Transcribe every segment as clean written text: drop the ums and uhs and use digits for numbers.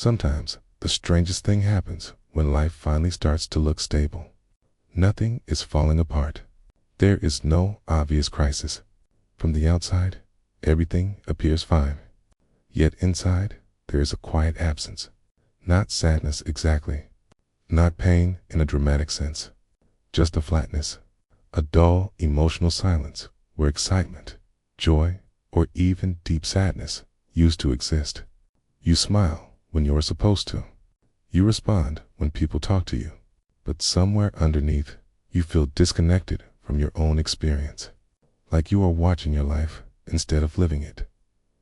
Sometimes the strangest thing happens when life finally starts to look stable. Nothing is falling apart. There is no obvious crisis. From the outside, everything appears fine. Yet inside, there is a quiet absence. Not sadness exactly. Not pain in a dramatic sense. Just a flatness. A dull, emotional silence where excitement, joy, or even deep sadness used to exist. You smile when you're supposed to. You respond when people talk to you. But somewhere underneath, you feel disconnected from your own experience. Like you are watching your life instead of living it.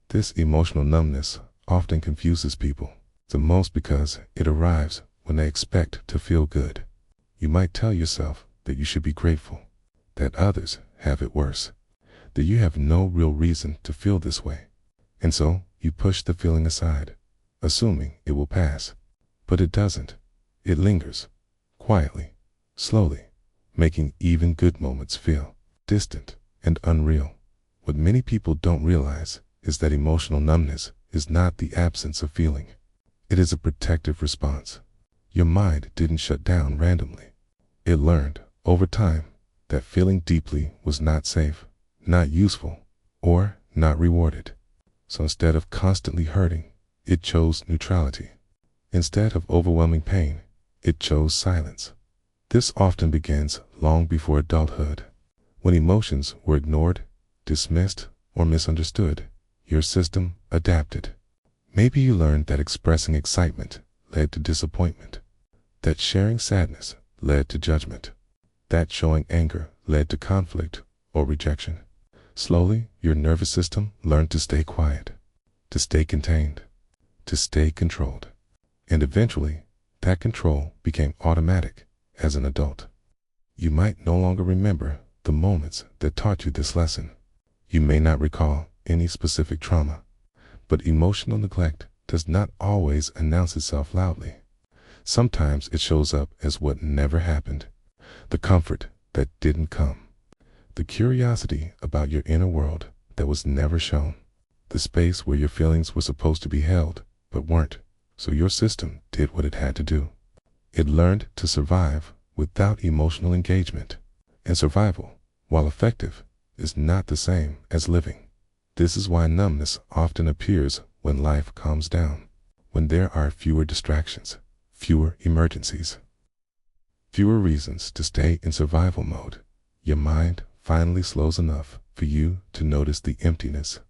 This emotional numbness often confuses people, the most because it arrives when they expect to feel good. You might tell yourself that you should be grateful, that others have it worse, that you have no real reason to feel this way. And so you push the feeling aside, assuming it will pass. But it doesn't. It lingers, quietly, slowly, making even good moments feel distant and unreal. What many people don't realize is that emotional numbness is not the absence of feeling. It is a protective response. Your mind didn't shut down randomly. It learned, over time, that feeling deeply was not safe, not useful, or not rewarded. So instead of constantly hurting, it chose neutrality. Instead of overwhelming pain, it chose silence. This often begins long before adulthood. When emotions were ignored, dismissed, or misunderstood, your system adapted. Maybe you learned that expressing excitement led to disappointment, that sharing sadness led to judgment, that showing anger led to conflict or rejection. Slowly, your nervous system learned to stay quiet, to stay contained, to stay controlled. And eventually, that control became automatic as an adult. You might no longer remember the moments that taught you this lesson. You may not recall any specific trauma, but emotional neglect does not always announce itself loudly. Sometimes it shows up as what never happened, the comfort that didn't come, the curiosity about your inner world that was never shown, the space where your feelings were supposed to be held but weren't, so your system did what it had to do. It learned to survive without emotional engagement, and survival, while effective, is not the same as living. This is why numbness often appears when life calms down, when there are fewer distractions, fewer emergencies, fewer reasons to stay in survival mode. Your mind finally slows enough for you to notice the emptiness,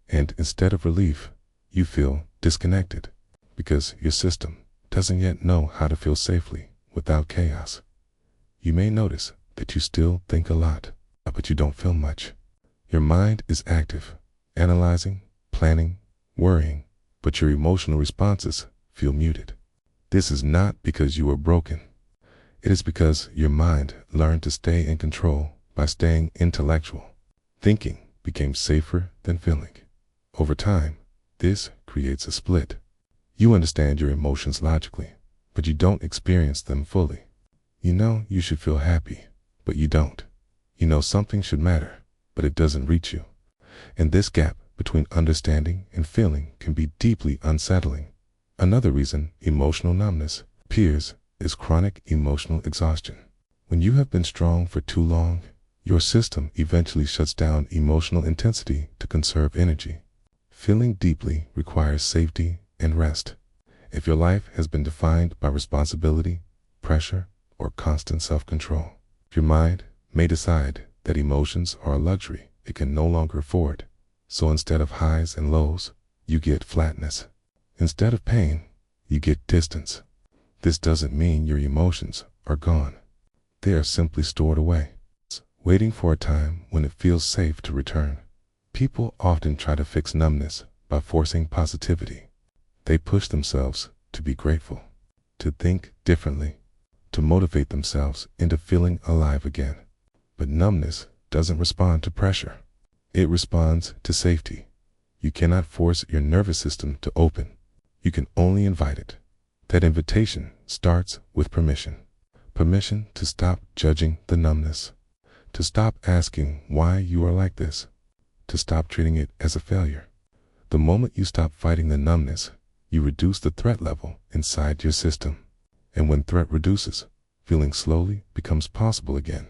and instead of relief, you feel disconnected because your system doesn't yet know how to feel safely without chaos. You may notice that you still think a lot, but you don't feel much. Your mind is active, analyzing, planning, worrying, but your emotional responses feel muted. This is not because you are broken. It is because your mind learned to stay in control by staying intellectual. Thinking became safer than feeling. Over time, this creates a split. You understand your emotions logically, but you don't experience them fully. You know you should feel happy, but you don't. You know something should matter, but it doesn't reach you. And this gap between understanding and feeling can be deeply unsettling. Another reason emotional numbness appears is chronic emotional exhaustion. When you have been strong for too long, your system eventually shuts down emotional intensity to conserve energy. Feeling deeply requires safety and rest. If your life has been defined by responsibility, pressure, or constant self-control, your mind may decide that emotions are a luxury it can no longer afford. So instead of highs and lows, you get flatness. Instead of pain, you get distance. This doesn't mean your emotions are gone. They are simply stored away, waiting for a time when it feels safe to return. People often try to fix numbness by forcing positivity. They push themselves to be grateful, to think differently, to motivate themselves into feeling alive again. But numbness doesn't respond to pressure. It responds to safety. You cannot force your nervous system to open. You can only invite it. That invitation starts with permission. Permission to stop judging the numbness, to stop asking why you are like this, to stop treating it as a failure. The moment you stop fighting the numbness, you reduce the threat level inside your system. And when threat reduces, feeling slowly becomes possible again.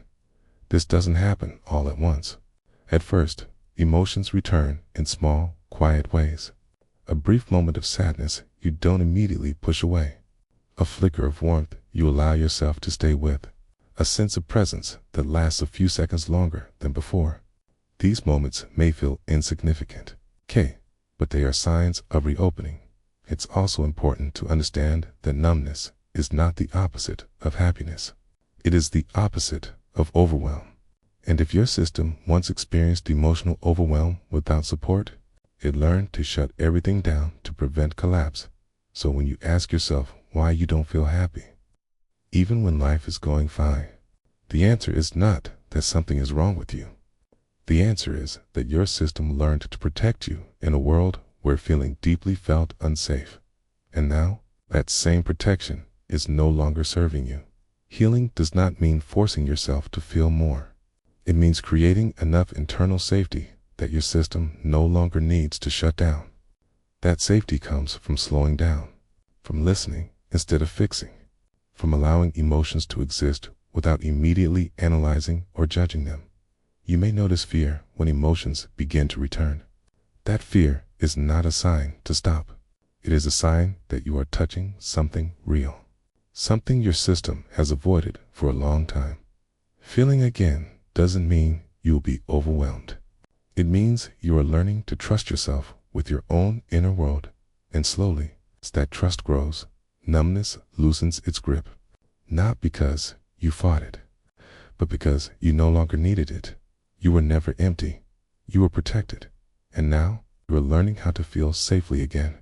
This doesn't happen all at once. At first, emotions return in small, quiet ways. A brief moment of sadness you don't immediately push away. A flicker of warmth you allow yourself to stay with. A sense of presence that lasts a few seconds longer than before. These moments may feel insignificant, but they are signs of reopening. It's also important to understand that numbness is not the opposite of happiness. It is the opposite of overwhelm. And if your system once experienced emotional overwhelm without support, it learned to shut everything down to prevent collapse. So when you ask yourself why you don't feel happy, even when life is going fine, the answer is not that something is wrong with you. The answer is that your system learned to protect you in a world where feeling deeply felt unsafe. And now, that same protection is no longer serving you. Healing does not mean forcing yourself to feel more. It means creating enough internal safety that your system no longer needs to shut down. That safety comes from slowing down, from listening instead of fixing, from allowing emotions to exist without immediately analyzing or judging them. You may notice fear when emotions begin to return. That fear is not a sign to stop. It is a sign that you are touching something real, something your system has avoided for a long time. Feeling again doesn't mean you will be overwhelmed. It means you are learning to trust yourself with your own inner world, and slowly, as that trust grows, numbness loosens its grip. Not because you fought it, but because you no longer needed it. You were never empty. You were protected. And now you are learning how to feel safely again.